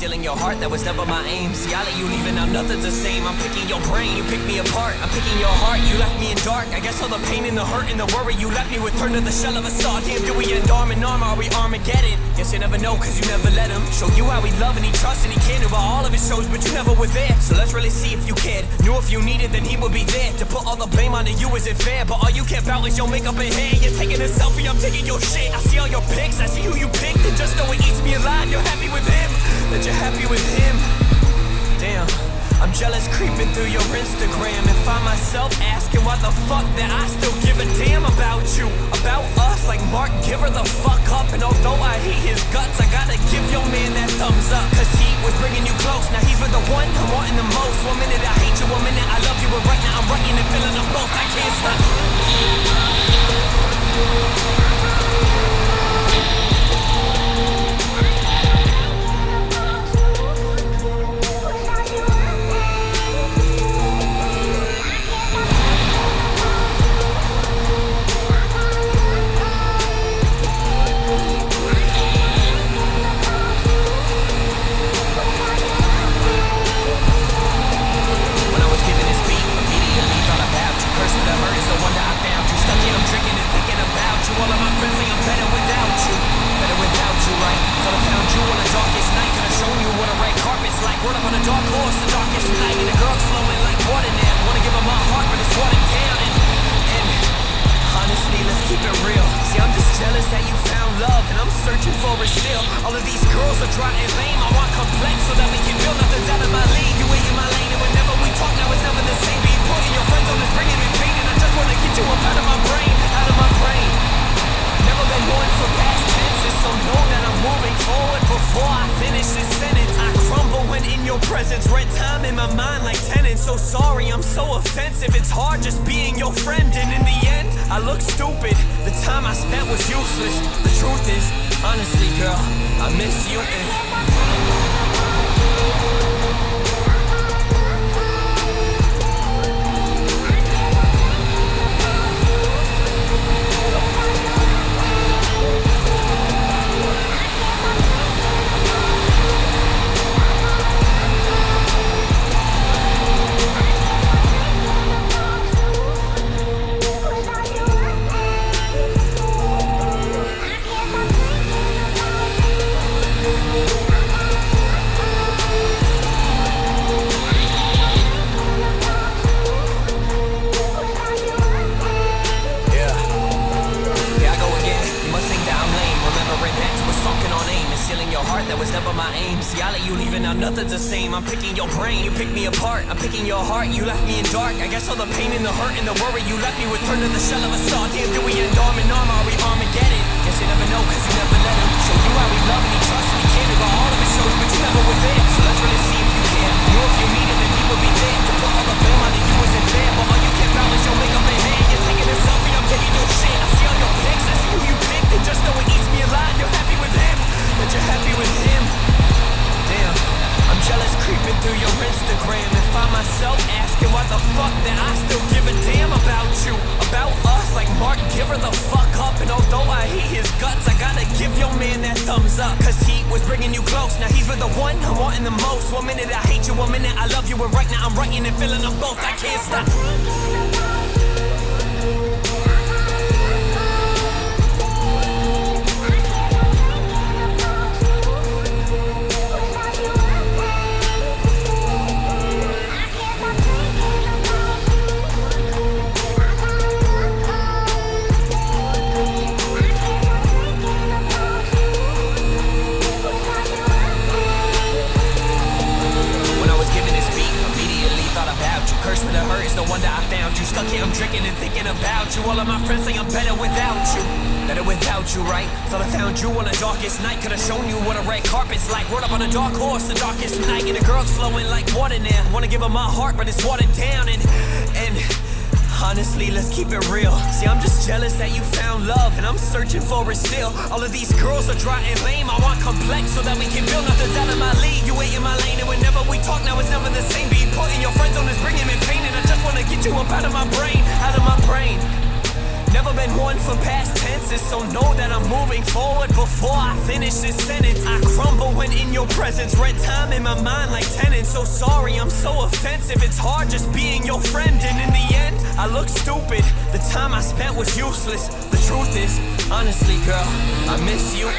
stealing your heart, that was never my aim. See, I let you leave and now nothing's the same. I'm picking your brain, you pick me apart. I'm picking your heart, you left me in dark. I guess all the pain and the hurt and the worry you left me with turned to the shell of a star. Damn, do we end arm in arm, are we Armageddon? Guess you never know, cause you never let him show you how he loved and he trusted and he cared about all of his shows, but you never were there. So let's really see if you cared. Knew if you needed, then he would be there. To put all the blame onto you isn't fair, but all you care about is your makeup and hair. You're taking a selfie, I'm taking your shit. I see all your pics, I see who you picked, and just though it eats me alive, you're happy with him, that you're happy with him. Damn, I'm jealous creeping through your Instagram and find myself asking why the fuck that I still give a damn about you, about us. Like Mark, give her the fuck up. And although I hate his guts, I gotta give your man that thumbs up, cause he was bringing you close. Now he's with the one I'm wanting the most. 1 minute I hate you, 1 minute I love you, but right now I'm writing and feeling them both. I can't stop. Red time in my mind like tenants. So sorry, I'm so offensive. It's hard just being your friend, and in the end, I look stupid. The time I spent was useless. The truth is, honestly, girl, I miss you nothing's the same. I'm picking your brain, you pick me apart. I'm picking your heart, you left me in dark. I guess all the pain and the hurt and the worry you left me with turned to the shell of a star. Damn, do we end arm in arm, are we Armageddon? Guess you never know, cause you never let him show you how he loved and he trusted and he cared about all of his shows, but you never were there. So let's really see if you care. Knew if you needed, then he would be there. To put all the blame onto you isn't fair, but all you care about is your makeup and hair. You're taking a selfie, I'm taking your shit. I see all your pics, I see who you picked, and just though it eats me alive, you're happy with him, that you're happy with him. Damn, I'm jealous creeping through your Instagram and find myself asking why the fuck that I still give a damn about you, about us. Like Mark, give her the fuck up. And although I hate his guts, I gotta give your man that thumbs up, cause he was bringing you close. Now he's with the one I'm wanting the most. 1 minute I hate you, 1 minute I love you, and right now I'm writing and feeling them both. I can't stop. Stuck here, I'm drinking and thinking about you. All of my friends say I'm better without you. Better without you, right? Thought I found you on the darkest night. Could've shown you what a red carpet's like. Rode up on a dark horse the darkest night. And the girl's flowing like water now. Wanna give her my heart, but it's watered down. And honestly, let's keep it real. See, I'm just jealous that you found love, and I'm searching for it still. All of these girls are dry and lame. I want complex so that we can build. Nothing's out of my league. You ain't in my lane, and whenever we talk, now it's never the same. Being putting your friends on is bringing me pain, and I just wanna get you up out of my brain, out of my brain. Never been one for past tense. tenses, so know that I'm moving forward before I finish this sentence. I crumble when in your presence, red time in my mind like tenants. So sorry, I'm so offensive, it's hard just being your friend. And in the end, I look stupid, the time I spent was useless. The truth is, honestly girl, I miss you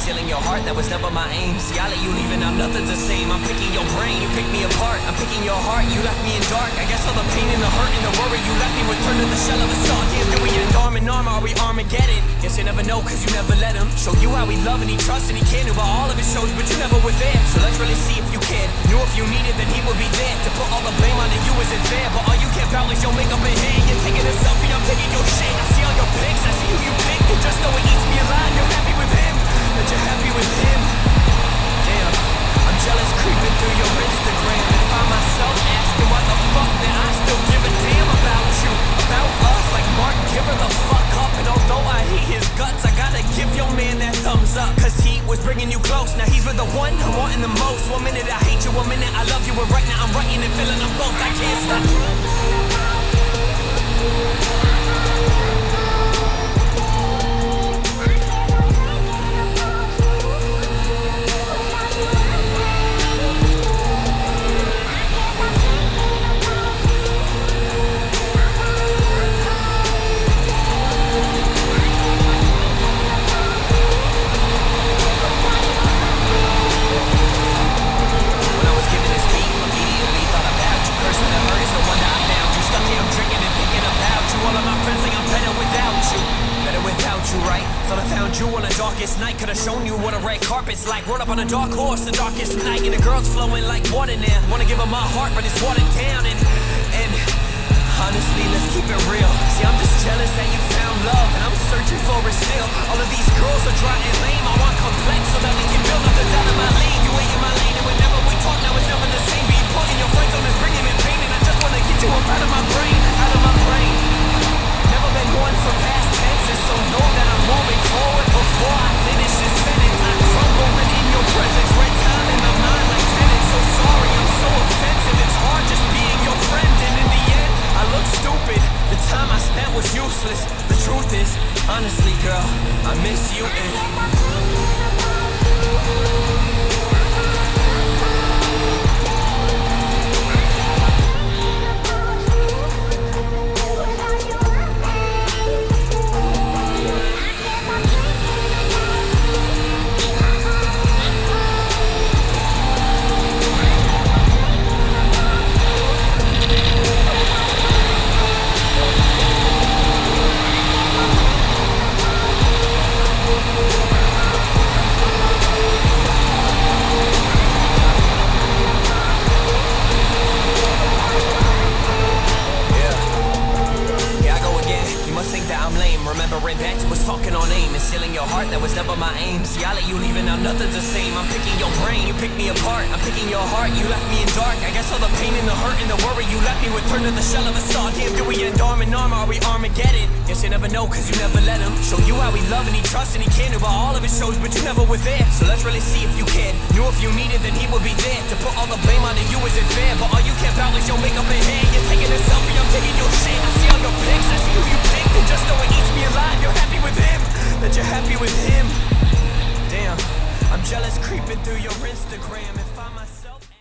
Sealing your heart, that was never my aim. See, I let you leave and now nothing's the same. I'm picking your brain, you pick me apart. I'm picking your heart, you left me in dark. I guess all the pain and the hurt and the worry you left me with turned to the shell of a star. Damn, do we end arm in arm, are we Armageddon? Guess you never know, cause you never let him show you how he love and he trust and he can do all of his shows, but you never were there. So let's really see if you cared. Knew if you needed, then he would be there. To put all the blame on you isn't fair, but all you care about is your makeup and hair. You're taking a selfie, I'm taking your shit. I see all your pics, I see who you picked, and just know it eats me alive. You're happy with him, that you're happy with him. Damn, I'm jealous creeping through your Instagram and find myself asking why the fuck that I still give a damn about you, about us. Like Mark, give her the fuck up. And although I hate his guts, I gotta give your man that thumbs up, cause he was bringing you close. Now he's with the one I'm wanting the most. 1 minute I hate you, 1 minute I love you, and right now I'm writing and feeling them both. I can't stop. Night could have shown you what a red carpet's like. Rode up on a dark horse the darkest night, and the girl's flowing like water now. Wanna give her my heart, but it's watered down. And honestly, let's keep it real. See, I'm just jealous that you found love, and I'm searching for it still. All of these girls are dry and lame. I want complex so that we can build nothing's out of my league. You ain't in my lane, and whenever we talk now it's never the same. Being put in your friend zone is bringing me pain, and I just wanna get you up out of my brain, out of my brain. Never been one for past tenses, so know that I'm moving forward before I finish this sentence. I crumble when in your presence, red time in my mind like tenants. So sorry, I'm so offensive, it's hard just being your friend. And in the end, I look stupid, the time I spent was useless. The truth is, honestly girl, I miss you remembering back to us talking on aim and sealing your heart, that was never my aim. See, I let you leave and now nothing's the same. I'm picking your brain, you pick me apart. I'm picking your heart, you left me in dark. I guess all the pain and the hurt and the worry you left me with turned to the shell of a star. Damn, do we end arm in arm, are we Armageddon? Guess you never know, cause you never let him show you how he love and he trust and he can do all of his shows, but you never were there. So let's really see if you cared. Knew if you needed, then he would be there. To put all the blame on you isn't fair, but all you care about is your makeup and hair. You're taking a selfie, I'm taking your shit. I see all your pics, I see who you picked, and just know it eats me alive. You're happy with him, that you're happy with him. Damn, I'm jealous creeping through your Instagram and find myself